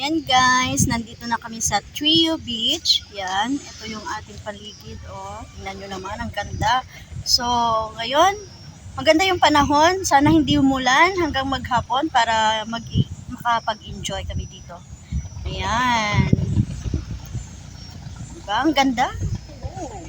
Ayan guys, nandito na kami sa Trio Beach. Yan, ito yung ating paligid. Oh, tingnan nyo naman, ang ganda. So, ngayon, maganda yung panahon. Sana hindi umulan hanggang maghapon para makapag-enjoy kami dito. Ayan. Diba? Ang ganda. Oh.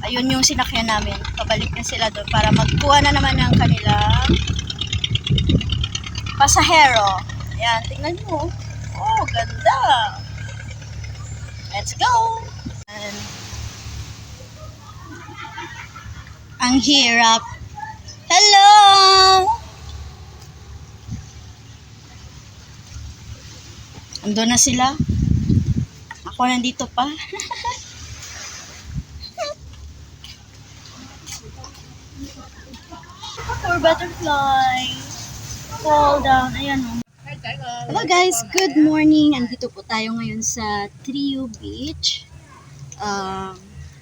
Ayun yung sinakyan namin. Pabalik na sila doon para magkuha na naman ng kanilang pasahero. Ayan, tingnan nyo. Oh, ganda. Let's go. And, ang hirap. Hello! Ando na sila. Ako nandito pa. For butterfly. Fall down. Ayan o. Hello guys, good morning. Andito po tayo ngayon sa Trio Beach.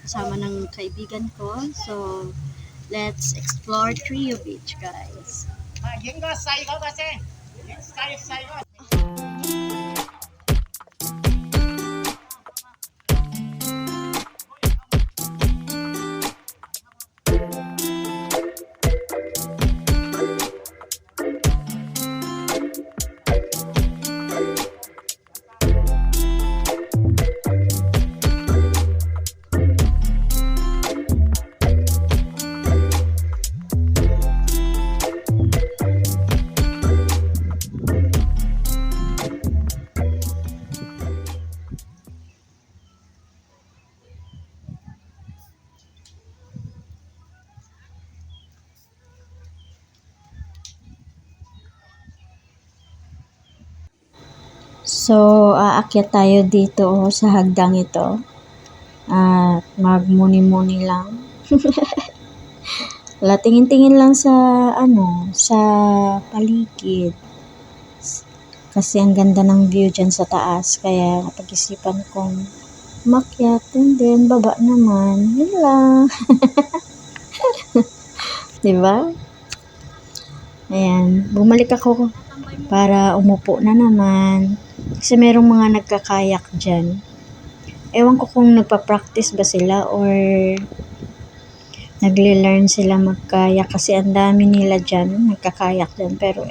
Kasama ng kaibigan ko. So, let's explore Trio Beach guys. So, aakyat tayo dito sa hagdang ito. At magmuni-muni lang. Tingin-tingin lang sa sa paligid. Kasi ang ganda ng view dyan sa taas. Kaya napag-isipan kong makyat and then baba naman. Yun lang. Diba? Ayan. Bumalik ako para umupo na naman. Kasi merong mga nagkakayak dyan. Ewan ko kung nagpa-practice ba sila or nagle-learn sila magkayak. Kasi ang dami nila dyan, nagkakayak dyan. Pero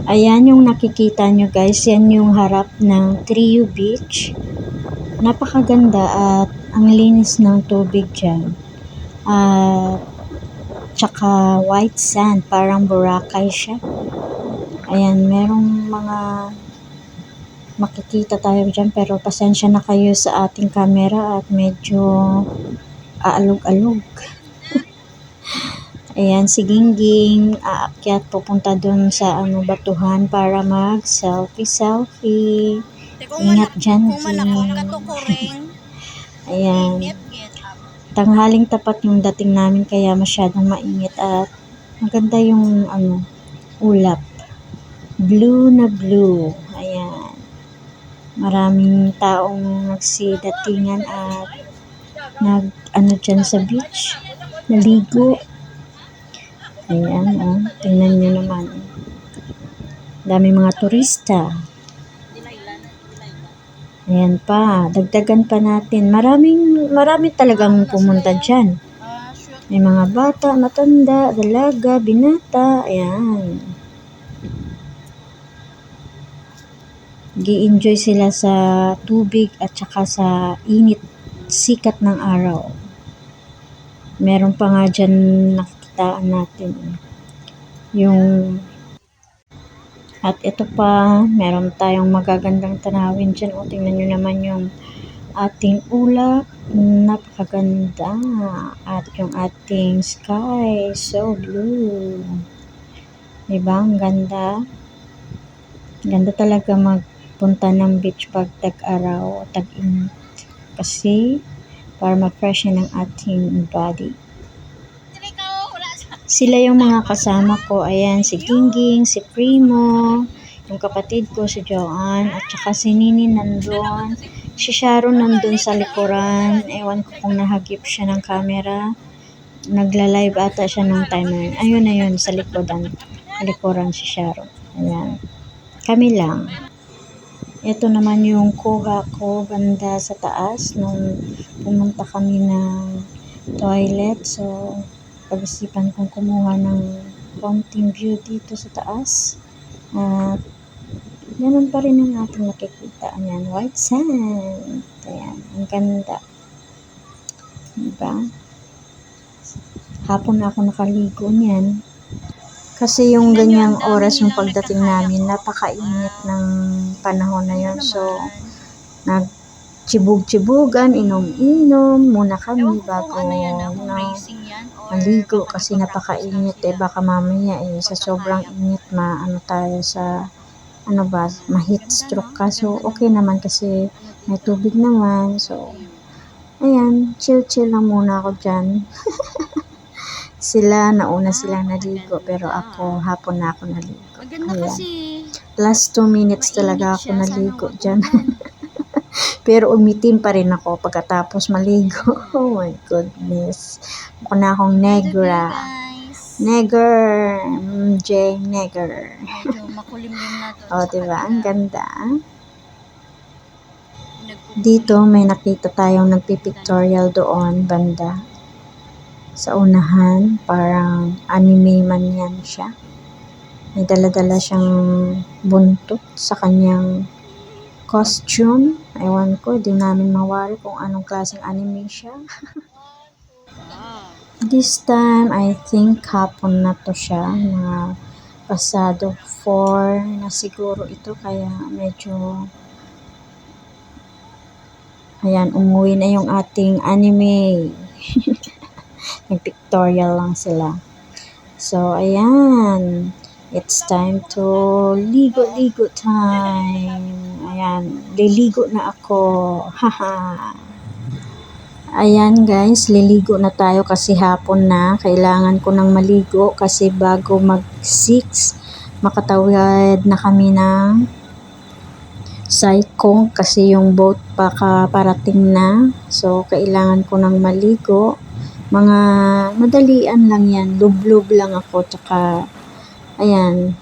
ayan yung nakikita nyo guys. Yan yung harap ng Trio Beach. Napakaganda at ang linis ng tubig dyan. Tsaka white sand. Parang Boracay siya. Ayan, merong mga makikita tayo dyan pero pasensya na kayo sa ating camera at medyo aalog-alog. Ayan, si Gingging aakyat pupunta dun sa batuhan para mag selfie. Ingat dyan, Ging. Ayan. Tanghaling tapat yung dating namin kaya masyadong mainit at maganda yung ulap. Blue na blue. Ayan. Maraming taong nagsidatingan at dyan sa beach. Naligo. Ayan, tingnan nyo naman. Dami mga turista. Ayan pa. Dagdagan pa natin. Marami talagang pumunta dyan. May mga bata, matanda, dalaga, binata. Ayan. Gi-enjoy sila sa tubig at saka sa sikat ng araw. Meron pa nga dyan nakikita kakitaan natin. Yung at ito pa, meron tayong magagandang tanawin dyan. O, tingnan nyo naman yung ating ulap. Napakaganda. At yung ating sky, so blue. Diba? Ang ganda. Ganda talaga magpunta ng beach pag tag-araw o tag-init. Kasi, para ma-freshen ang ating body. Sila yung mga kasama ko. Ayan, si Gingging, si Primo, yung kapatid ko, si Joanne, at saka si Nini nandun. Si Sharon nandun sa likuran. Ewan ko kung nahagip siya ng camera. Nagla-live ata siya nung time na yun. Ayun na yun, sa likuran si Sharon. Ayan. Kami lang. Ito naman yung kuha ko banda sa taas nung pumunta kami ng toilet. So, pag-isipan kong kumuha ng konting view dito sa taas. At ganun pa rin ang ating nakikita. Ayan, white sand. Ayan, ang ganda. Diba? Hapon na ako nakaligo niyan. Kasi yung ganyang oras yung pagdating namin, napakainit ng panahon na yun. So, nagchibug-chibugan, inom-inom muna kami bago maligo kasi napakainit baka mamaya sa sobrang init tayo sa ma-heat stroke ka. So okay naman kasi may tubig naman. So ayan, chill lang muna ako dyan. Nauna silang naligo pero ako hapon na ako naligo. Ayan. Last 2 minutes talaga ako naligo dyan. Pero umitim pa rin ako pagkatapos maligo. Oh my goodness. Mukha na akong negra. Neger. Neger. Makulimlim na to. O, diba? Ang ganda. Dito may nakita tayong nagpipictorial doon, banda. Sa unahan. Parang anime man yan siya. May dala-dala siyang buntot sa kanyang costume. Ewan ko, di namin mawari kung anong klaseng anime siya. This time, I think hapon na to siya. Mga pasado 4 na siguro ito. Kaya medyo ayan, umuwi na yung ating anime. Nag-pictorial lang sila. So, ayan. It's time to ligo-ligo time. Ayan, liligo na ako. Haha. Ayan guys, liligo na tayo kasi hapon na. Kailangan ko nang maligo kasi bago mag 6, makatawid na kami ng Saikong kasi yung boat parating na. So, kailangan ko nang maligo. Mga madalian lang yan. Lublob lang ako. Tsaka ayan,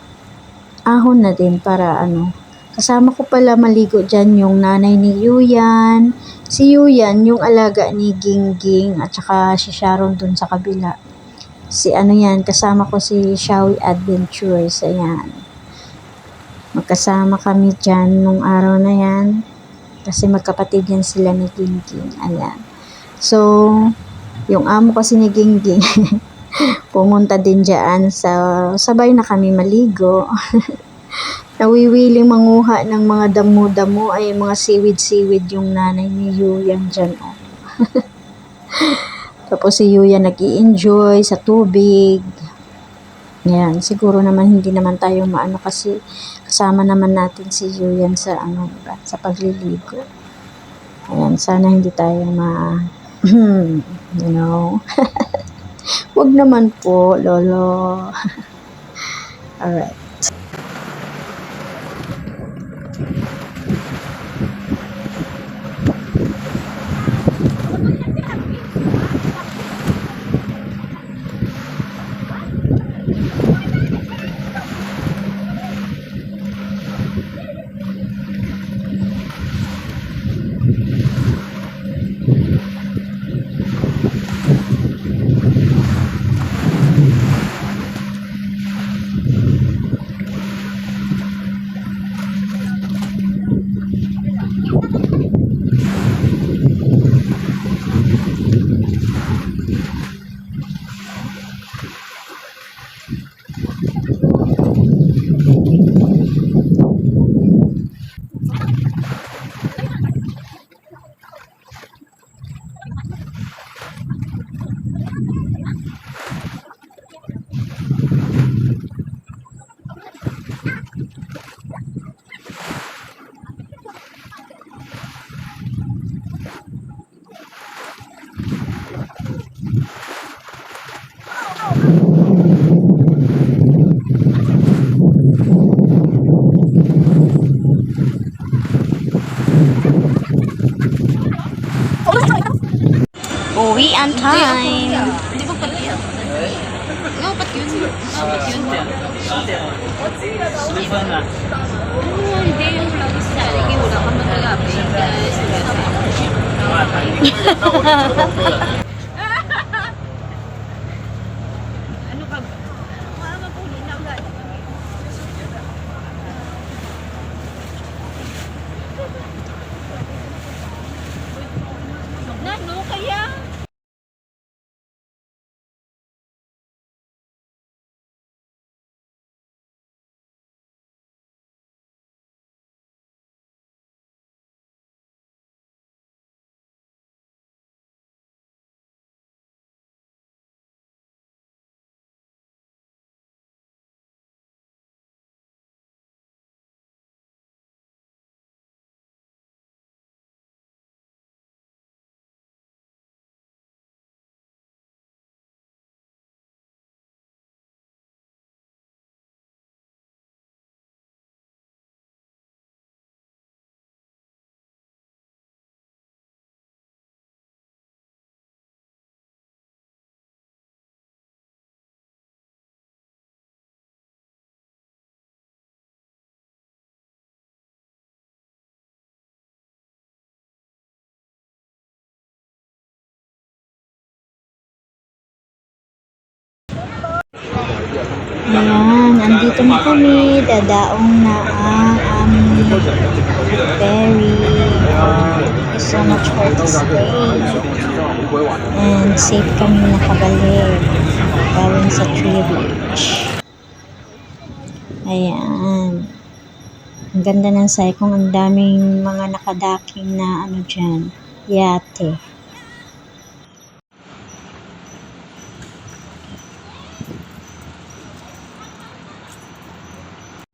ahon na din para kasama ko pala maligo dyan yung nanay ni Yuyan. Si Yuyan, yung alaga ni Gingging at saka si Sharon dun sa kabila. Si yan, kasama ko si Shawi Adventures. Ayan. Magkasama kami dyan nung araw na yan. Kasi magkapatid yan sila ni Gingging. Ayan. So, yung amo kasi ni Gingging, pumunta din dyan. Sabay na kami maligo. Nawiwiling manguha ng mga damo-damo ay mga siwid-siwid yung nanay ni Yuyan dyan. Oh. Tapos si Yuyan nag-i-enjoy sa tubig. Yan, siguro naman hindi naman tayo maano kasi kasama naman natin si Yuyan sa sa pagliligo. Ayan, sana hindi tayo you know. Wag naman po, lolo. Alright. Uwian time. Di ba pati yan? Nga, pati yun. Pati yun. Hindi yung lagi sa sarili. Wala ka magalapin. Ano ka ba? Mapuli na agad. Ano kaya? Ayan, andito na kami. Dadaong na ang aming ferry. Thank you so much for this day. And safe kami nakabalik. Galing sa Trio Beach. Ayan. Ang ganda ng Saikong. Ang daming mga nakadaking na ano dyan. Yate.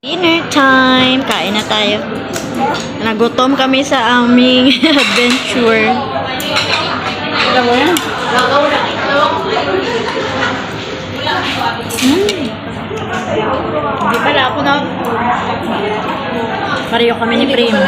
Dinner time! Kain na tayo. Nagutom kami sa aming adventure. Hindi pala ako na. Pareho kami ni Primo.